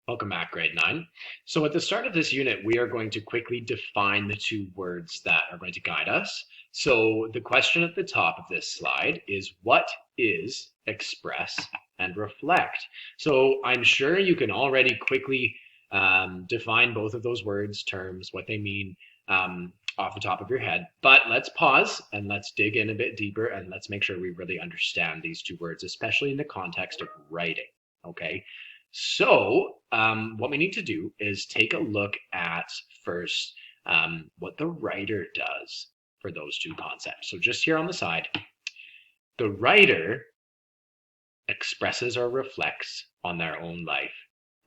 Welcome back, grade 9. So at the start of this unit, we are going to quickly define the two words that are going to guide us. So the question at the top of this slide is, what is express and reflect? So I'm sure you can already quickly define both of those words, terms, what they mean off the top of your head. But let's pause and let's dig in a bit deeper and let's make sure we really understand these two words, especially in the context of writing. Okay, so what we need to do is take a look at first what the writer does for those two concepts. So just here on the side, the writer expresses or reflects on their own life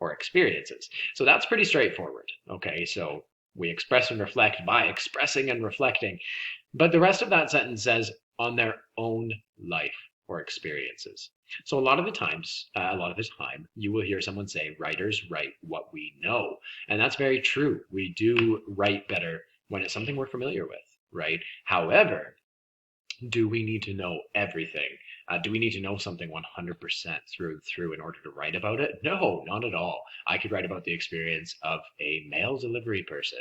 or experiences. So that's pretty straightforward. Okay, so we express and reflect by expressing and reflecting. But the rest of that sentence says on their own life or experiences. So a lot of the time, you will hear someone say, writers write what we know. And that's very true. We do write better when it's something we're familiar with, right? However, do we need to know everything? Do we need to know something 100% through and through in order to write about it? No, not at all. I could write about the experience of a mail delivery person.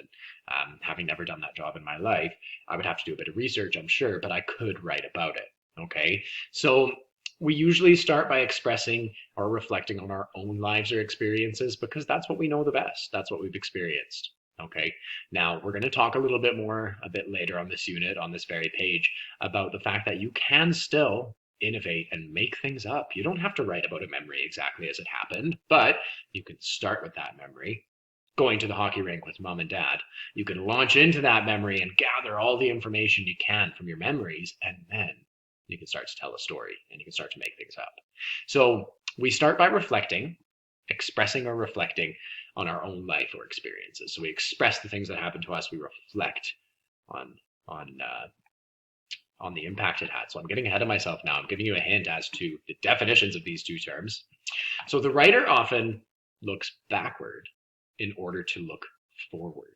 Having never done that job in my life, I would have to do a bit of research, I'm sure, but I could write about it. Okay, so we usually start by expressing or reflecting on our own lives or experiences because that's what we know the best. That's what we've experienced. Okay, now we're going to talk a little bit more a bit later on this unit, on this very page, about the fact that you can still innovate and make things up. You don't have to write about a memory exactly as it happened, but you can start with that memory. Going to the hockey rink with mom and dad, you can launch into that memory and gather all the information you can from your memories, and then you can start to tell a story and you can start to make things up. So we start by reflecting, expressing or reflecting on our own life or experiences. So we express the things that happen to us. We reflect on on uh, on the impact it had. So I'm getting ahead of myself now. I'm giving you a hint as to the definitions of these two terms. So the writer often looks backward in order to look forward.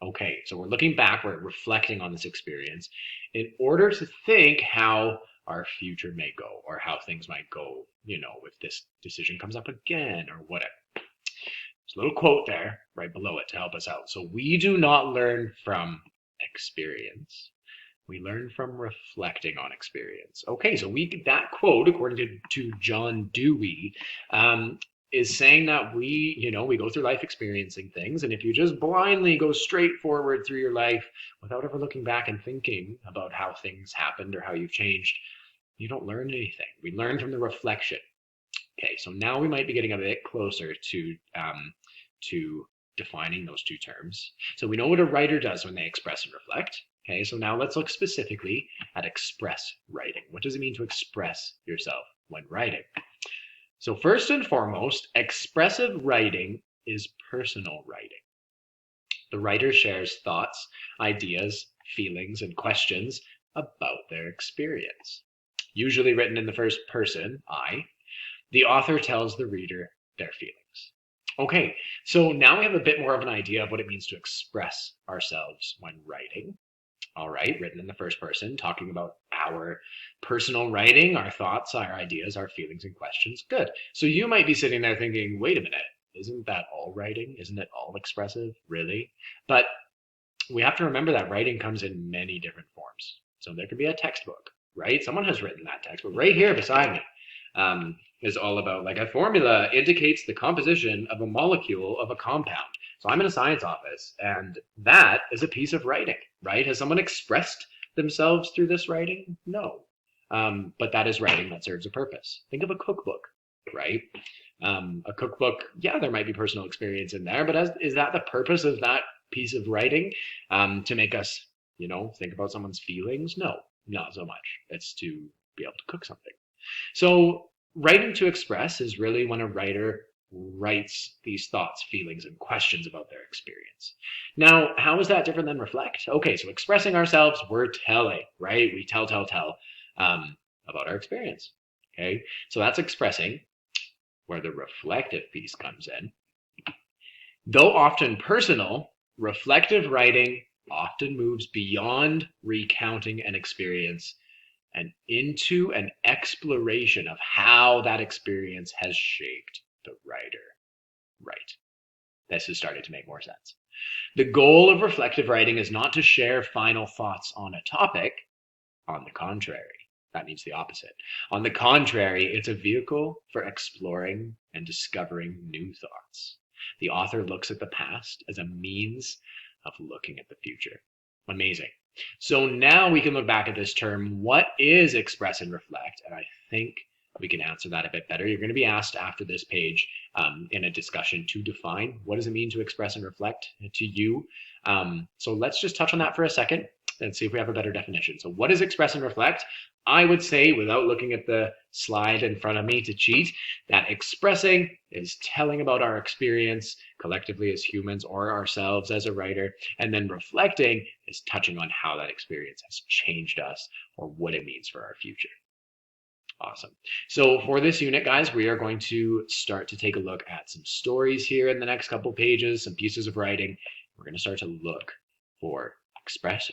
Okay, so we're looking back, we're reflecting on this experience in order to think how our future may go or how things might go, if this decision comes up again or whatever. There's a little quote there right below it to help us out. So we do not learn from experience. We learn from reflecting on experience. Okay, so that quote, according to John Dewey, is saying that we go through life experiencing things, and if you just blindly go straight forward through your life without ever looking back and thinking about how things happened or how you've changed, you don't learn anything. We learn from the reflection. Okay, so now we might be getting a bit closer to defining those two terms. So we know what a writer does when they express and reflect. Okay, so now let's look specifically at express writing. What does it mean to express yourself when writing? So first and foremost, expressive writing is personal writing. The writer shares thoughts, ideas, feelings, and questions about their experience. Usually written in the first person, I, the author tells the reader their feelings. Okay, so now we have a bit more of an idea of what it means to express ourselves when writing. All right, written in the first person, talking about our personal writing, our thoughts, our ideas, our feelings and questions. Good. So you might be sitting there thinking, wait a minute, isn't that all writing? Isn't it all expressive? Really? But we have to remember that writing comes in many different forms. So there could be a textbook, right? Someone has written that textbook right here beside me. Is all about like a formula indicates the composition of a molecule of a compound. So I'm in a science office, and that is a piece of writing, right? Has someone expressed themselves through this writing? No. But that is writing that serves a purpose. Think of a cookbook, right? A cookbook, yeah, there might be personal experience in there, but is that the purpose of that piece of writing? To make us, think about someone's feelings? No, not so much. It's to be able to cook something. So writing to express is really when a writer writes these thoughts, feelings, and questions about their experience. Now, how is that different than reflect? Okay, so expressing ourselves, we're telling, right? We tell about our experience. Okay, so that's expressing, where the reflective piece comes in. Though often personal, reflective writing often moves beyond recounting an experience and into an exploration of how that experience has shaped the writer. Right. This has started to make more sense. The goal of reflective writing is not to share final thoughts on a topic. On the contrary, that means the opposite. On the contrary, it's a vehicle for exploring and discovering new thoughts. The author looks at the past as a means of looking at the future. Amazing. So now we can look back at this term. What is express and reflect? And I think we can answer that a bit better. You're going to be asked after this page in a discussion to define what does it mean to express and reflect to you. So let's just touch on that for a second and see if we have a better definition. So what is express and reflect? I would say, without looking at the slide in front of me to cheat, that expressing is telling about our experience collectively as humans or ourselves as a writer, and then reflecting is touching on how that experience has changed us or what it means for our future. Awesome. So for this unit, guys, we are going to start to take a look at some stories here in the next couple pages, some pieces of writing. We're going to start to look for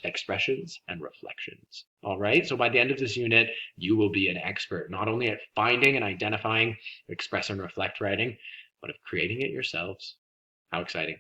expressions and reflections. All right. So by the end of this unit, you will be an expert not only at finding and identifying express and reflect writing, but of creating it yourselves. How exciting.